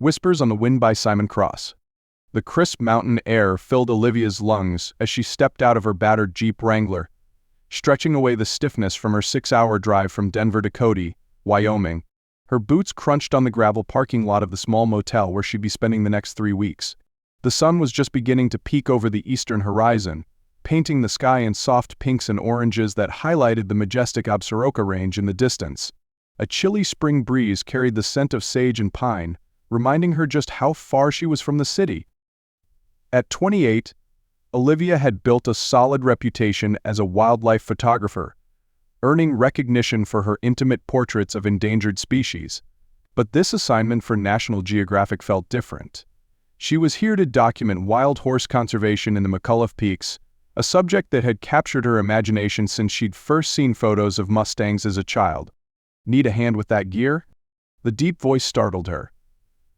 Whispers on the Wind by Simon Cross. The crisp mountain air filled Olivia's lungs as she stepped out of her battered Jeep Wrangler, stretching away the stiffness from her 6-hour drive from Denver to Cody, Wyoming. Her boots crunched on the gravel parking lot of the small motel where she'd be spending the next 3 weeks. The sun was just beginning to peek over the eastern horizon, painting the sky in soft pinks and oranges that highlighted the majestic Absaroka Range in the distance. A chilly spring breeze carried the scent of sage and pine, reminding her just how far she was from the city. At 28, Olivia had built a solid reputation as a wildlife photographer, earning recognition for her intimate portraits of endangered species. But this assignment for National Geographic felt different. She was here to document wild horse conservation in the McCullough Peaks, a subject that had captured her imagination since she'd first seen photos of Mustangs as a child. "Need a hand with that gear?" The deep voice startled her.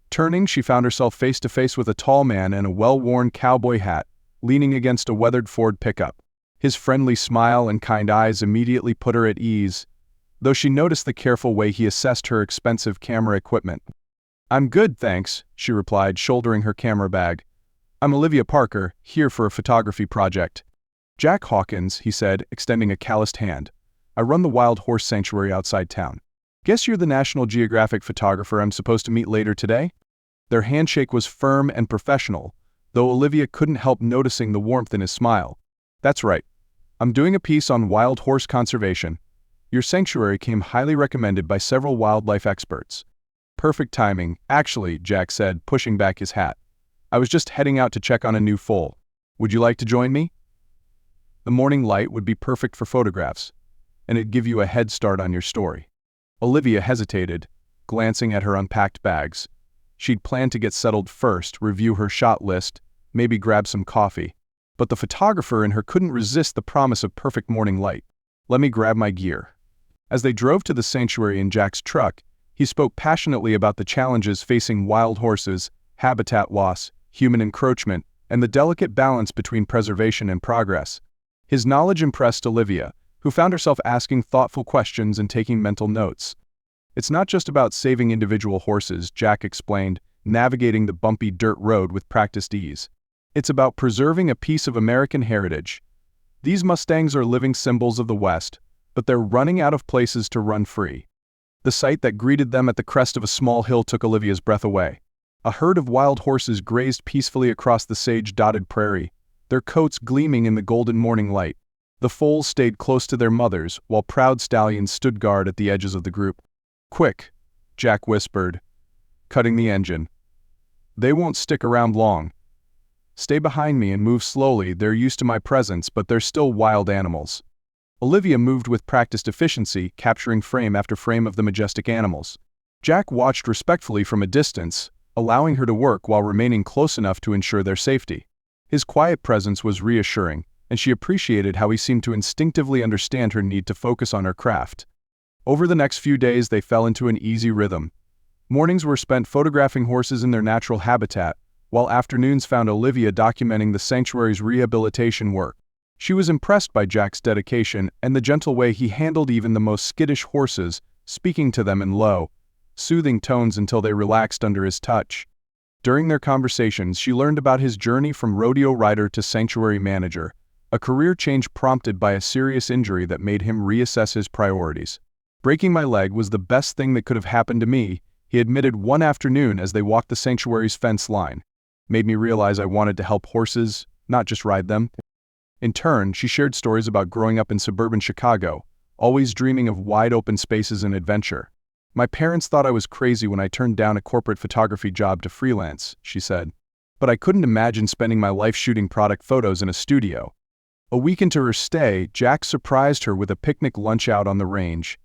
Turning, she found herself face to face with a tall man in a well-worn cowboy hat, leaning against a weathered Ford pickup. His friendly smile and kind eyes immediately put her at ease, though she noticed the careful way he assessed her expensive camera equipment. "I'm good, thanks," she replied, shouldering her camera bag. "I'm Olivia Parker, here for a photography project." "Jack Hawkins," he said, extending a calloused hand. "I run the Wild Horse Sanctuary outside town. Guess you're the National Geographic photographer I'm supposed to meet later today?" Their handshake was firm and professional, though Olivia couldn't help noticing the warmth in his smile. "That's right. I'm doing a piece on wild horse conservation. Your sanctuary came highly recommended by several wildlife experts." "Perfect timing, actually," Jack said, pushing back his hat. "I was just heading out to check on a new foal. Would you like to join me? The morning light would be perfect for photographs, and it'd give you a head start on your story." Olivia hesitated, glancing at her unpacked bags. She'd planned to get settled first, review her shot list, maybe grab some coffee. But the photographer in her couldn't resist the promise of perfect morning light. "Let me grab my gear." As they drove to the sanctuary in Jack's truck, he spoke passionately about the challenges facing wild horses, habitat loss, human encroachment, and the delicate balance between preservation and progress. His knowledge impressed Olivia, who found herself asking thoughtful questions and taking mental notes. "It's not just about saving individual horses," Jack explained, navigating the bumpy dirt road with practiced ease. "It's about preserving a piece of American heritage. These Mustangs are living symbols of the West, but they're running out of places to run free." The sight that greeted them at the crest of a small hill took Olivia's breath away. A herd of wild horses grazed peacefully across the sage-dotted prairie, their coats gleaming in the golden morning light. The foals stayed close to their mothers, while proud stallions stood guard at the edges of the group. "Quick," Jack whispered, cutting the engine. "They won't stick around long. Stay behind me and move slowly. They're used to my presence, but they're still wild animals." Olivia moved with practiced efficiency, capturing frame after frame of the majestic animals. Jack watched respectfully from a distance, allowing her to work while remaining close enough to ensure their safety. His quiet presence was reassuring, and she appreciated how he seemed to instinctively understand her need to focus on her craft. Over the next few days, they fell into an easy rhythm. Mornings were spent photographing horses in their natural habitat, while afternoons found Olivia documenting the sanctuary's rehabilitation work. She was impressed by Jack's dedication and the gentle way he handled even the most skittish horses, speaking to them in low, soothing tones until they relaxed under his touch. During their conversations, she learned about his journey from rodeo rider to sanctuary manager, a career change prompted by a serious injury that made him reassess his priorities. "Breaking my leg was the best thing that could have happened to me," he admitted one afternoon as they walked the sanctuary's fence line. "Made me realize I wanted to help horses, not just ride them." In turn, she shared stories about growing up in suburban Chicago, always dreaming of wide open spaces and adventure. "My parents thought I was crazy when I turned down a corporate photography job to freelance," she said. "But I couldn't imagine spending my life shooting product photos in a studio." A week into her stay, Jack surprised her with a picnic lunch out on the range.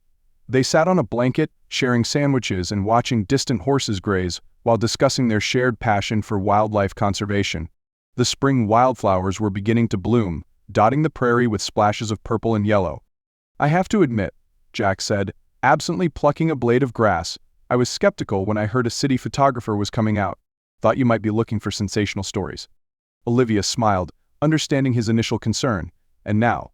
They sat on a blanket, sharing sandwiches and watching distant horses graze, while discussing their shared passion for wildlife conservation. The spring wildflowers were beginning to bloom, dotting the prairie with splashes of purple and yellow. "I have to admit," Jack said, absently plucking a blade of grass, "I was skeptical when I heard a city photographer was coming out. Thought you might be looking for sensational stories." Olivia smiled, understanding his initial concern. "And now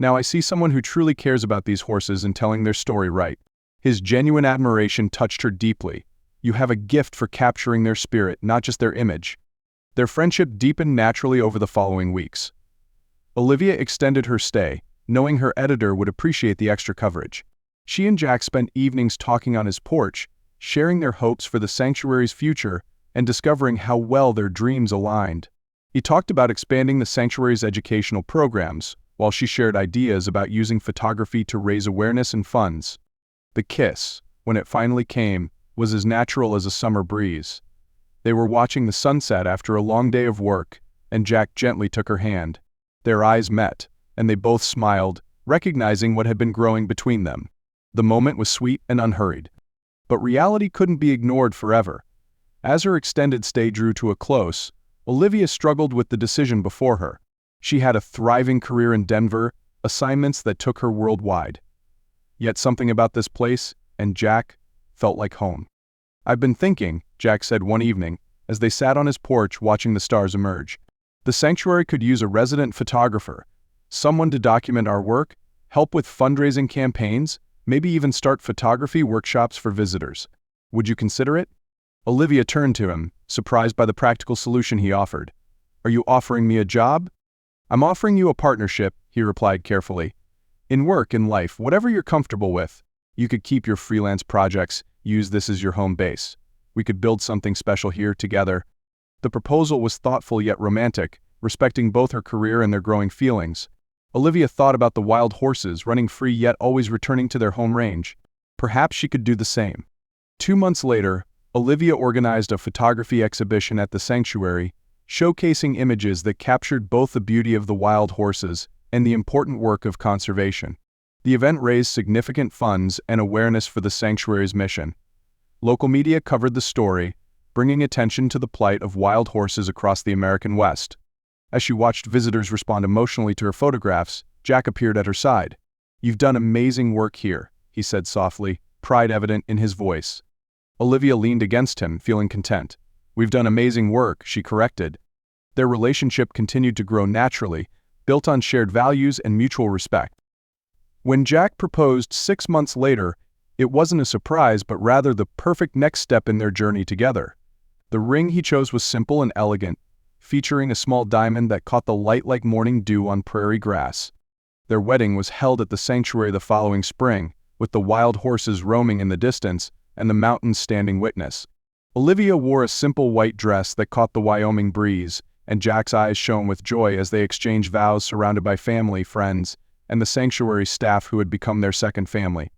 I see someone who truly cares about these horses and telling their story right." His genuine admiration touched her deeply. You have a gift for capturing their spirit, not just their image." Their friendship deepened naturally over the following weeks. Olivia extended her stay, knowing her editor would appreciate the extra coverage. She and Jack spent evenings talking on his porch, sharing their hopes for the sanctuary's future and discovering how well their dreams aligned. He talked about expanding the sanctuary's educational programs, while she shared ideas about using photography to raise awareness and funds. The kiss, when it finally came, was as natural as a summer breeze. They were watching the sunset after a long day of work, and Jack gently took her hand. Their eyes met, and they both smiled, recognizing what had been growing between them. The moment was sweet and unhurried. But reality couldn't be ignored forever. As her extended stay drew to a close, Olivia struggled with the decision before her. She had a thriving career in Denver, assignments that took her worldwide. Yet something about this place, and Jack, felt like home. "I've been thinking," Jack said one evening, as they sat on his porch watching the stars emerge. "The sanctuary could use a resident photographer, someone to document our work, help with fundraising campaigns, maybe even start photography workshops for visitors. Would you consider it?" Olivia turned to him, surprised by the practical solution he offered. "Are you offering me a job?" "I'm offering you a partnership," he replied carefully. "In work and life, whatever you're comfortable with. You could keep your freelance projects, use this as your home base. We could build something special here together." The proposal was thoughtful yet romantic, respecting both her career and their growing feelings. Olivia thought about the wild horses running free yet always returning to their home range. Perhaps she could do the same. 2 months later, Olivia organized a photography exhibition at the sanctuary, showcasing images that captured both the beauty of the wild horses and the important work of conservation. The event raised significant funds and awareness for the sanctuary's mission. Local media covered the story, bringing attention to the plight of wild horses across the American West. As she watched visitors respond emotionally to her photographs, Jack appeared at her side. "You've done amazing work here," he said softly, pride evident in his voice. Olivia leaned against him, feeling content. "We've done amazing work," she corrected. Their relationship continued to grow naturally, built on shared values and mutual respect. When Jack proposed 6 months later, it wasn't a surprise but rather the perfect next step in their journey together. The ring he chose was simple and elegant, featuring a small diamond that caught the light like morning dew on prairie grass. Their wedding was held at the sanctuary the following spring, with the wild horses roaming in the distance and the mountains standing witness. Olivia wore a simple white dress that caught the Wyoming breeze, and Jack's eyes shone with joy as they exchanged vows surrounded by family, friends, and the sanctuary staff who had become their second family.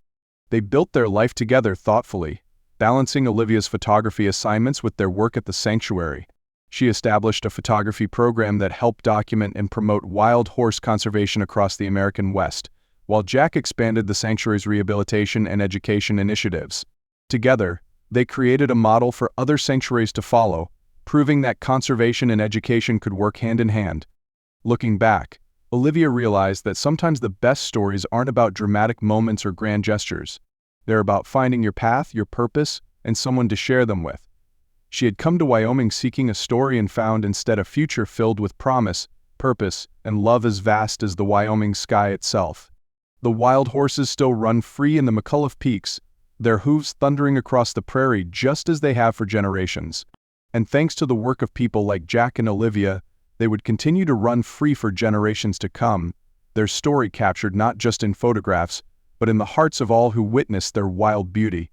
They built their life together thoughtfully, balancing Olivia's photography assignments with their work at the sanctuary. She established a photography program that helped document and promote wild horse conservation across the American West, while Jack expanded the sanctuary's rehabilitation and education initiatives. Together, they created a model for other sanctuaries to follow, proving that conservation and education could work hand in hand. Looking back, Olivia realized that sometimes the best stories aren't about dramatic moments or grand gestures. They're about finding your path, your purpose, and someone to share them with. She had come to Wyoming seeking a story and found instead a future filled with promise, purpose, and love as vast as the Wyoming sky itself. The wild horses still run free in the McCullough Peaks, their hooves thundering across the prairie just as they have for generations. And thanks to the work of people like Jack and Olivia, they would continue to run free for generations to come, their story captured not just in photographs, but in the hearts of all who witnessed their wild beauty.